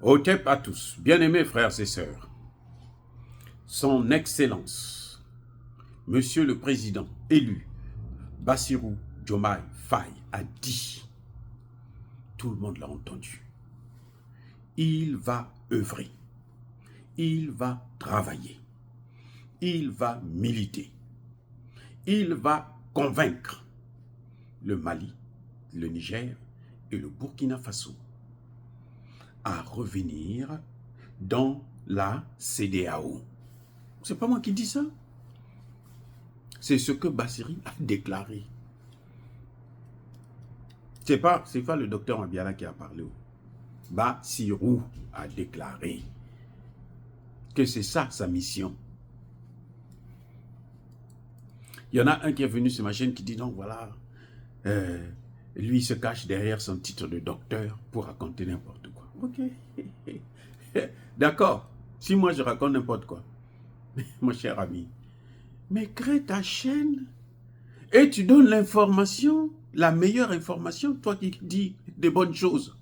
Hotep à tous, bien-aimés frères et sœurs, Son Excellence, Monsieur le Président élu, Bassirou Diomaye Faye a dit, tout le monde l'a entendu, il va œuvrer, il va travailler, il va militer, il va convaincre le Mali, le Niger et le Burkina Faso à revenir dans la CEDEAO. C'est pas moi qui dis ça. C'est ce que Bassirou a déclaré. C'est pas le docteur Mabiala qui a parlé. Bassirou a déclaré que c'est ça sa mission. Il y en a un qui est venu sur ma chaîne qui dit non, voilà, lui se cache derrière son titre de docteur pour raconter n'importe quoi. Ok. D'accord. Si moi je raconte n'importe quoi, mon cher ami, mais crée ta chaîne et tu donnes l'information, la meilleure information, toi qui dis des bonnes choses.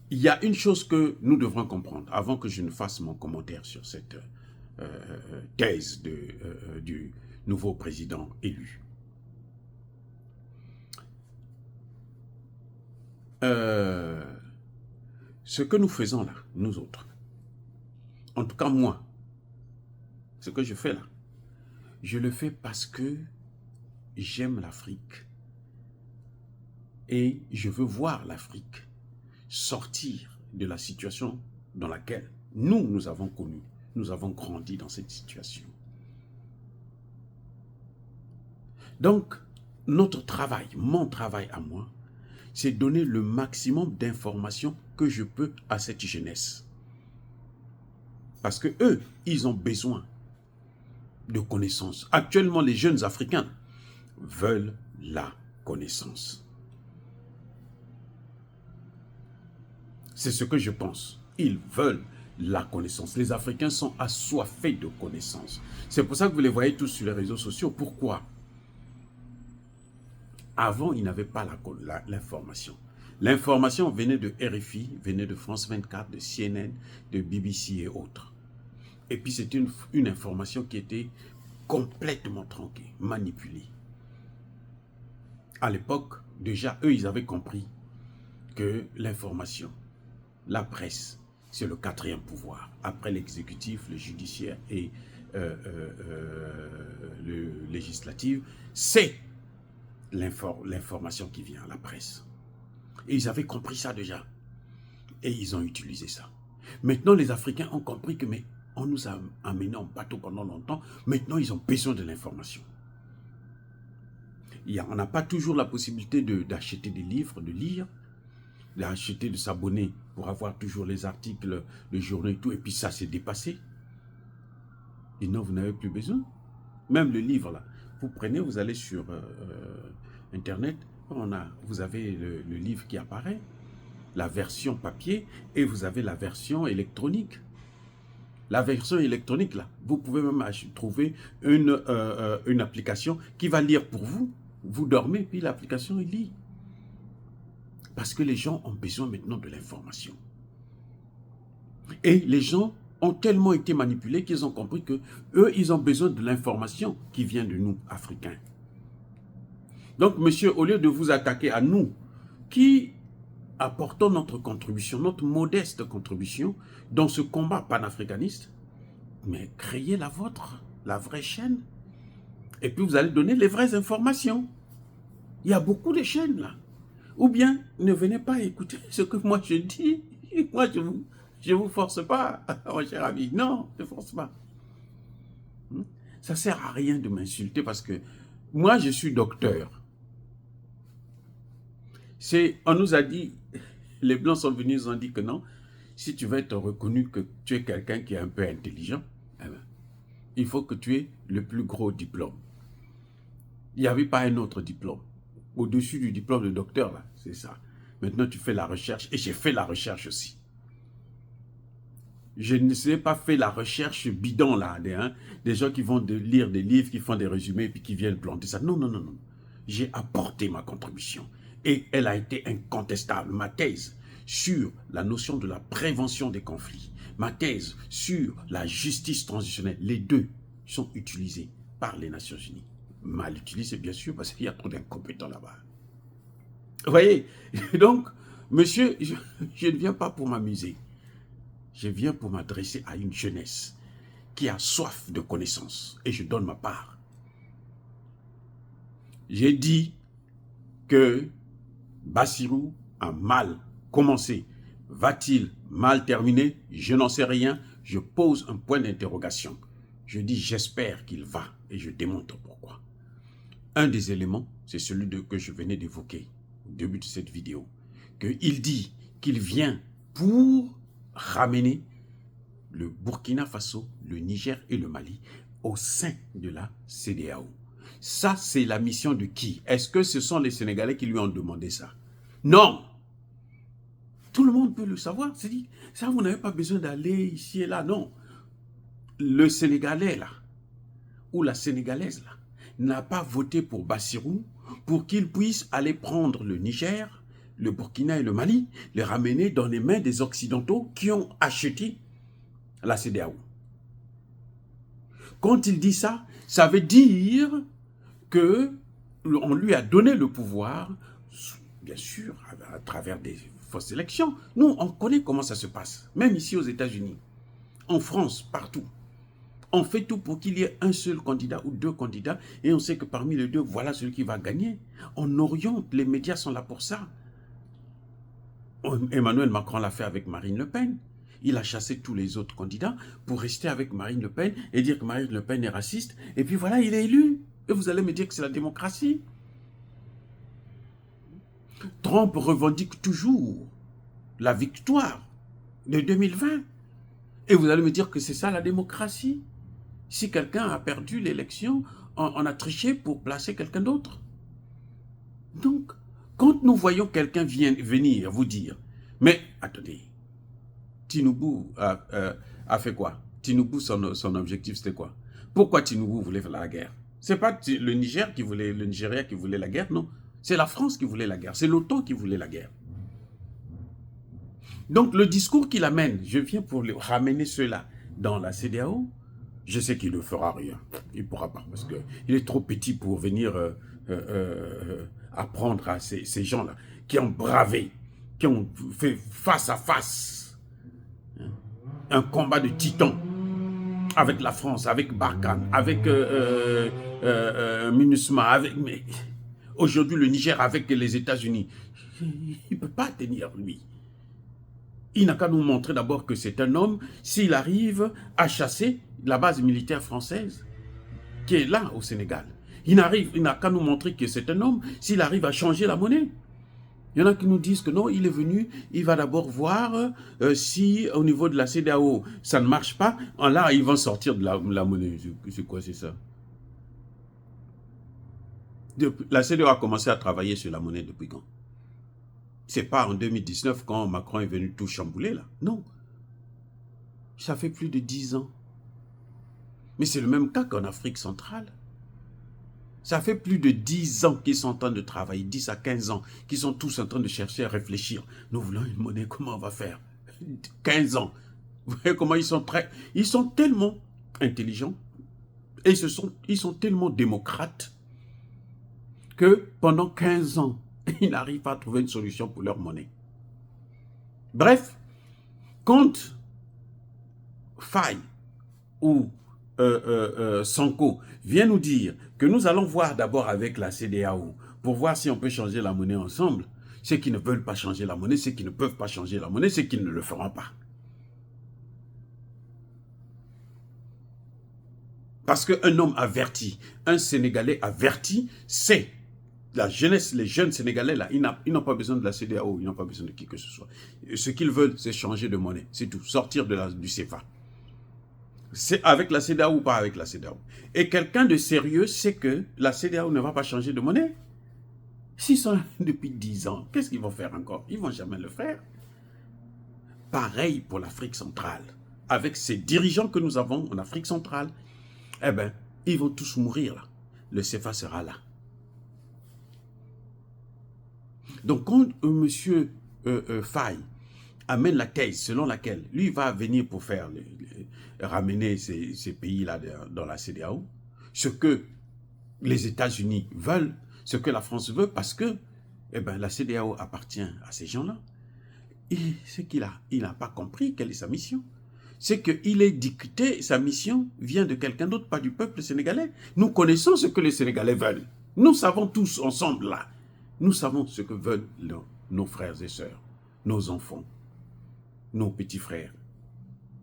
Il y a une chose que nous devrons comprendre avant que je ne fasse mon commentaire sur cette thèse du nouveau président élu. Ce que nous faisons là, nous autres, en tout cas moi, ce que je fais là, je le fais parce que j'aime l'Afrique et je veux voir l'Afrique sortir de la situation dans laquelle nous avons connu, nous avons grandi dans cette situation. Donc, notre travail, mon travail à moi, c'est donner le maximum d'informations que je peux à cette jeunesse. Parce que eux, ils ont besoin de connaissances. Actuellement, les jeunes Africains veulent la connaissance. C'est ce que je pense. Ils veulent la connaissance. Les Africains sont assoiffés de connaissances. C'est pour ça que vous les voyez tous sur les réseaux sociaux. Pourquoi? Avant, ils n'avaient pas l'information. L'information venait de RFI, venait de France 24, de CNN, de BBC et autres. Et puis c'est une information qui était complètement tronquée, manipulée. À l'époque, déjà, eux, ils avaient compris que l'information, la presse, c'est le quatrième pouvoir. Après l'exécutif, le judiciaire et le législatif, c'est l'information qui vient, la presse. Et ils avaient compris ça déjà. Et ils ont utilisé ça. Maintenant, les Africains ont compris que, mais on nous a amenés en bateau pendant longtemps. Maintenant, ils ont besoin de l'information. On n'a pas toujours la possibilité d'acheter des livres, de lire, d'acheter, de s'abonner pour avoir toujours les articles, les journaux et tout. Et puis ça s'est dépassé. Et non, vous n'avez plus besoin. Même le livre, là, vous prenez, vous allez sur Internet, vous avez le livre qui apparaît, la version papier, et vous avez la version électronique. La version électronique, là, vous pouvez même trouver une application qui va lire pour vous. Vous dormez, puis l'application, elle lit. Parce que les gens ont besoin maintenant de l'information. Et les gens ont tellement été manipulés qu'ils ont compris que eux, ils ont besoin de l'information qui vient de nous, Africains. Donc, monsieur, au lieu de vous attaquer à nous, qui apportons notre contribution, notre modeste contribution dans ce combat panafricaniste, mais créez la vôtre, la vraie chaîne. Et puis vous allez donner les vraies informations. Il y a beaucoup de chaînes là. Ou bien, ne venez pas écouter ce que moi je dis. Moi, je vous force pas, mon cher ami. Non, je ne force pas. Ça ne sert à rien de m'insulter parce que moi, je suis docteur. On nous a dit, les Blancs sont venus, ils ont dit que non, si tu veux être reconnu que tu es quelqu'un qui est un peu intelligent, eh ben, il faut que tu aies le plus gros diplôme. Il n'y avait pas un autre diplôme. Au-dessus du diplôme de docteur, là, c'est ça. Maintenant, tu fais la recherche, et j'ai fait la recherche aussi. Je ne sais pas fait la recherche bidon, là, des gens qui vont lire des livres, qui font des résumés, et puis qui viennent planter ça. Non, non, non, non. J'ai apporté ma contribution. Et elle a été incontestable. Ma thèse sur la notion de la prévention des conflits, ma thèse sur la justice transitionnelle, les deux sont utilisés par les Nations Unies. Mal utilisés, bien sûr, parce qu'il y a trop d'incompétents là-bas. Vous voyez? Donc, monsieur, je ne viens pas pour m'amuser. Je viens pour m'adresser à une jeunesse qui a soif de connaissances. Et je donne ma part. J'ai dit que Bassirou a mal commencé. Va-t-il mal terminer? Je n'en sais rien. Je pose un point d'interrogation. Je dis j'espère qu'il va et je démontre pourquoi. Un des éléments, c'est celui que je venais d'évoquer au début de cette vidéo. Qu'il dit qu'il vient pour ramener le Burkina Faso, le Niger et le Mali au sein de la CEDEAO. Ça, c'est la mission de qui? Est-ce que ce sont les Sénégalais qui lui ont demandé ça? Non! Tout le monde peut le savoir. C'est-à-dire, ça, vous n'avez pas besoin d'aller ici et là, non. Le Sénégalais, là, ou la Sénégalaise, là, n'a pas voté pour Bassirou pour qu'il puisse aller prendre le Niger, le Burkina et le Mali, les ramener dans les mains des Occidentaux qui ont acheté la CEDEAO. Quand il dit ça, ça veut dire qu'on lui a donné le pouvoir, bien sûr, à travers des fausses élections. Nous, on connaît comment ça se passe, même ici aux États-Unis, en France, partout. On fait tout pour qu'il y ait un seul candidat ou deux candidats et on sait que parmi les deux, voilà celui qui va gagner. On oriente, les médias sont là pour ça. Emmanuel Macron l'a fait avec Marine Le Pen. Il a chassé tous les autres candidats pour rester avec Marine Le Pen et dire que Marine Le Pen est raciste. Et puis voilà, il est élu. Et vous allez me dire que c'est la démocratie. Trump revendique toujours la victoire de 2020. Et vous allez me dire que c'est ça la démocratie. Si quelqu'un a perdu l'élection, on a triché pour placer quelqu'un d'autre. Donc, quand nous voyons quelqu'un venir vous dire, mais attendez, Tinubu a fait quoi? Tinubu, son objectif, c'était quoi? Pourquoi Tinubu voulait faire la guerre? C'est pas le Nigeria qui voulait la guerre, non. C'est la France qui voulait la guerre, c'est l'OTAN qui voulait la guerre. Donc, le discours qu'il amène, je viens pour ramener cela dans la CEDEAO, je sais qu'il ne fera rien. Il ne pourra pas, parce qu'il est trop petit pour venir apprendre à ces gens-là, qui ont bravé, qui ont fait face à face un combat de titans avec la France, avec Barkhane, avec MINUSMA, avec... Aujourd'hui, le Niger avec les États-Unis. Il ne peut pas tenir, lui. Il n'a qu'à nous montrer d'abord que c'est un homme, s'il arrive à chasser la base militaire française, qui est là au Sénégal. Il n'a qu'à nous montrer que c'est un homme, s'il arrive à changer la monnaie. Il y en a qui nous disent que non, il est venu, il va d'abord voir si au niveau de la CEDEAO, ça ne marche pas. Là, ils vont sortir de la monnaie. C'est quoi, c'est ça? La CEDEAO a commencé à travailler sur la monnaie depuis quand? C'est pas en 2019 quand Macron est venu tout chambouler là. Non. Ça fait plus de 10 ans. Mais c'est le même cas qu'en Afrique centrale. Ça fait plus de 10 ans qu'ils sont en train de travailler, 10 à 15 ans, qu'ils sont tous en train de chercher à réfléchir. Nous voulons une monnaie, comment on va faire? 15 ans. Vous voyez comment ils sont tellement intelligents et ils sont tellement démocrates que pendant 15 ans, ils n'arrivent pas à trouver une solution pour leur monnaie. Bref, quand Faye ou Sanko vient nous dire que nous allons voir d'abord avec la CEDEAO pour voir si on peut changer la monnaie ensemble, ceux qui ne veulent pas changer la monnaie, ceux qui ne peuvent pas changer la monnaie, ceux qui ne le feront pas. Parce qu'un homme averti, un Sénégalais averti, c'est la jeunesse, les jeunes Sénégalais, là, ils n'ont pas besoin de la CEDEAO, ils n'ont pas besoin de qui que ce soit. Ce qu'ils veulent, c'est changer de monnaie, c'est tout, sortir du CFA. C'est avec la CEDEAO ou pas avec la CEDEAO. Et quelqu'un de sérieux sait que la CEDEAO ne va pas changer de monnaie. S'ils sont depuis 10 ans, qu'est-ce qu'ils vont faire encore? Ils ne vont jamais le faire. Pareil pour l'Afrique centrale. Avec ces dirigeants que nous avons en Afrique centrale, eh bien, ils vont tous mourir là. Le CFA sera là. Donc quand monsieur Faye amène la thèse selon laquelle lui va venir pour faire ramener ces pays-là dans la CEDEAO, ce que les États-Unis veulent, ce que la France veut, parce que la CEDEAO appartient à ces gens-là. Et c'est qu'il n'a pas compris quelle est sa mission. C'est qu'il est dicté, sa mission vient de quelqu'un d'autre, pas du peuple sénégalais. Nous connaissons ce que les Sénégalais veulent. Nous savons tous ensemble là. Nous savons ce que veulent nos frères et sœurs, nos enfants, nos petits frères,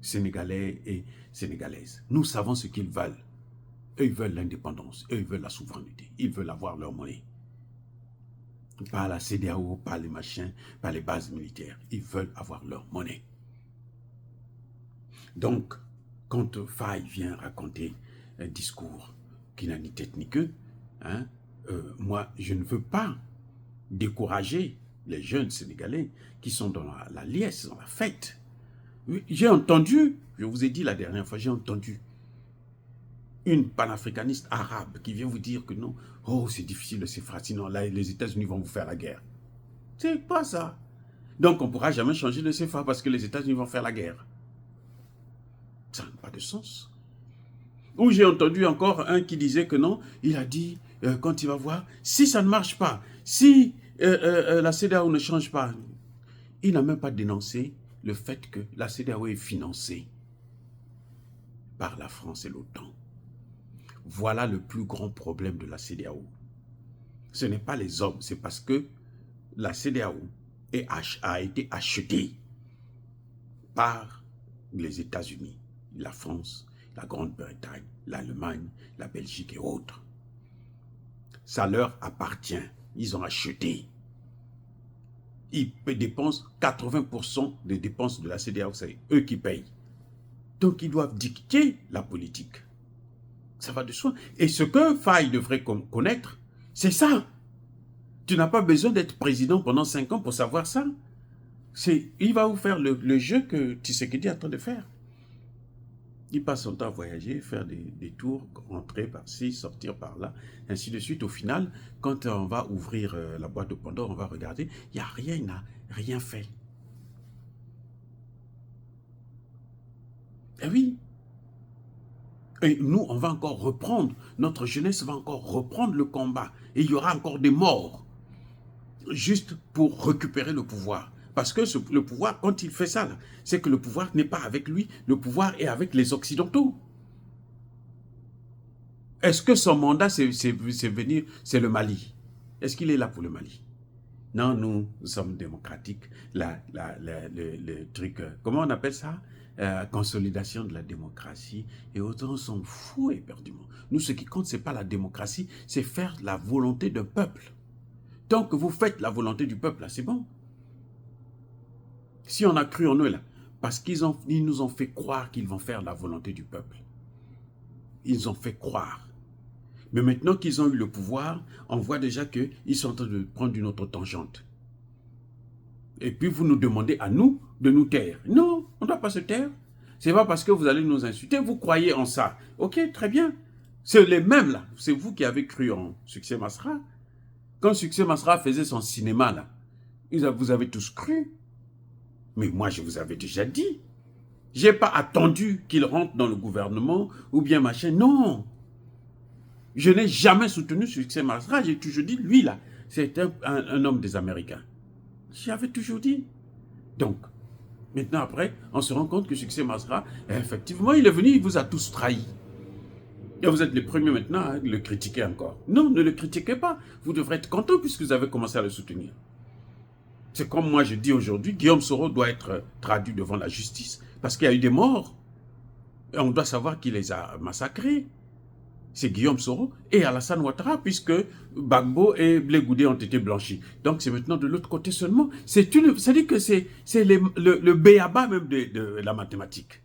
Sénégalais et Sénégalaises. Nous savons ce qu'ils veulent. Eux, ils veulent l'indépendance. Eux, ils veulent la souveraineté. Ils veulent avoir leur monnaie. Pas la CEDEAO, pas les machins, pas les bases militaires. Ils veulent avoir leur monnaie. Donc, quand Faye vient raconter un discours qui n'a ni tête ni queue, hein, moi, je ne veux pas décourager les jeunes Sénégalais qui sont dans la liesse, dans la fête. J'ai entendu, je vous ai dit la dernière fois, j'ai entendu une panafricaniste arabe qui vient vous dire que non, oh, c'est difficile de CFA, sinon là, les États-Unis vont vous faire la guerre. C'est pas ça. Donc, on ne pourra jamais changer le CFA parce que les États-Unis vont faire la guerre. Ça n'a pas de sens. Ou j'ai entendu encore un qui disait que non, il a dit, quand il va voir, si ça ne marche pas, si la CEDEAO ne change pas, il n'a même pas dénoncé le fait que la CEDEAO est financée par la France et l'OTAN. Voilà le plus grand problème de la CEDEAO. Ce n'est pas les hommes, c'est parce que la CEDEAO a été achetée par les États-Unis, la France, la Grande-Bretagne, l'Allemagne, la Belgique et autres. Ça leur appartient. Ils ont acheté. Ils dépensent 80% des dépenses de la CEDEAO, c'est eux qui payent. Donc ils doivent dicter la politique. Ça va de soi. Et ce que Faye devrait connaître, c'est ça. Tu n'as pas besoin d'être président pendant 5 ans pour savoir ça. Il va vous faire le jeu que Tshisekedi est en train de faire. Il passe son temps à voyager, faire des tours, rentrer par-ci, sortir par-là, ainsi de suite. Au final, quand on va ouvrir la boîte de Pandore, on va regarder, il n'y a rien, il n'a rien fait. Eh oui. Et nous, on va encore reprendre, notre jeunesse va encore reprendre le combat. Et il y aura encore des morts, juste pour récupérer le pouvoir. Parce que le pouvoir, quand il fait ça, c'est que le pouvoir n'est pas avec lui, le pouvoir est avec les Occidentaux. Est-ce que son mandat, c'est venir, c'est le Mali? Est-ce qu'il est là pour le Mali? Non, nous sommes démocratiques. Le truc, comment on appelle ça? Consolidation de la démocratie. Et autant on s'en fout éperdument. Nous, ce qui compte, ce n'est pas la démocratie, c'est faire la volonté d'un peuple. Tant que vous faites la volonté du peuple, là, c'est bon. Si on a cru en eux, là, parce qu'ils nous ont fait croire qu'ils vont faire la volonté du peuple. Ils ont fait croire. Mais maintenant qu'ils ont eu le pouvoir, on voit déjà qu'ils sont en train de prendre une autre tangente. Et puis vous nous demandez à nous de nous taire. Non, on ne doit pas se taire. Ce n'est pas parce que vous allez nous insulter, vous croyez en ça. Ok, très bien. C'est les mêmes là. C'est vous qui avez cru en Succès Masra. Quand Succès Masra faisait son cinéma là, vous avez tous cru. Mais moi, je vous avais déjà dit. Je n'ai pas attendu qu'il rentre dans le gouvernement ou bien machin. Non. Je n'ai jamais soutenu Succès Masra. J'ai toujours dit, lui là, c'est un homme des Américains. J'avais toujours dit. Donc, maintenant après, on se rend compte que Succès Masra, effectivement, il est venu, il vous a tous trahis. Et vous êtes les premiers maintenant à le critiquer encore. Non, ne le critiquez pas. Vous devrez être content puisque vous avez commencé à le soutenir. C'est comme moi je dis aujourd'hui, Guillaume Soro doit être traduit devant la justice parce qu'il y a eu des morts. Et on doit savoir qui les a massacrés. C'est Guillaume Soro et Alassane Ouattara puisque Gbagbo et Blé Goudé ont été blanchis. Donc c'est maintenant de l'autre côté seulement. C'est-à-dire que c'est le b.a.-ba même de la mathématique.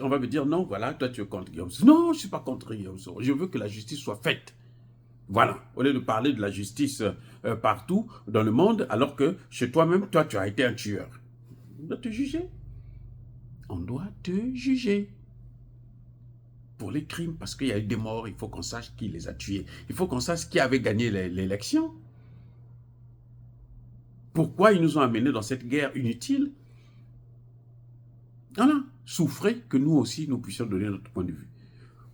On va me dire, non, voilà, toi tu es contre Guillaume Soro. Non, je ne suis pas contre Guillaume Soro. Je veux que la justice soit faite. Voilà, au lieu de parler de la justice partout dans le monde, alors que chez toi-même, toi, tu as été un tueur. On doit te juger. On doit te juger. Pour les crimes, parce qu'il y a eu des morts, il faut qu'on sache qui les a tués. Il faut qu'on sache qui avait gagné l'élection. Pourquoi ils nous ont amenés dans cette guerre inutile? Voilà, souffrez que nous aussi, nous puissions donner notre point de vue.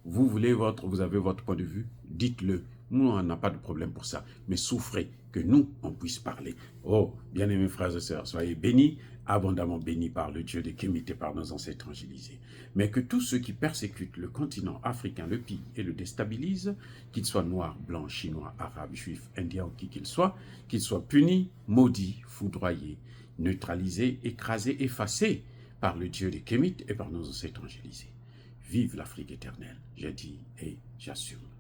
Vous avez votre point de vue, dites-le. Nous, on n'a pas de problème pour ça. Mais souffrez que nous, on puisse parler. Oh, bien-aimés frères et sœurs, soyez bénis, abondamment bénis par le Dieu de Kémit et par nos ancêtres angélisés. Mais que tous ceux qui persécutent le continent africain le pillent et le déstabilisent, qu'ils soient noirs, blancs, chinois, arabes, juifs, indiens ou qui qu'ils soient punis, maudits, foudroyés, neutralisés, écrasés, effacés par le Dieu de Kémit et par nos ancêtres angélisés. Vive l'Afrique éternelle, j'ai dit et j'assume.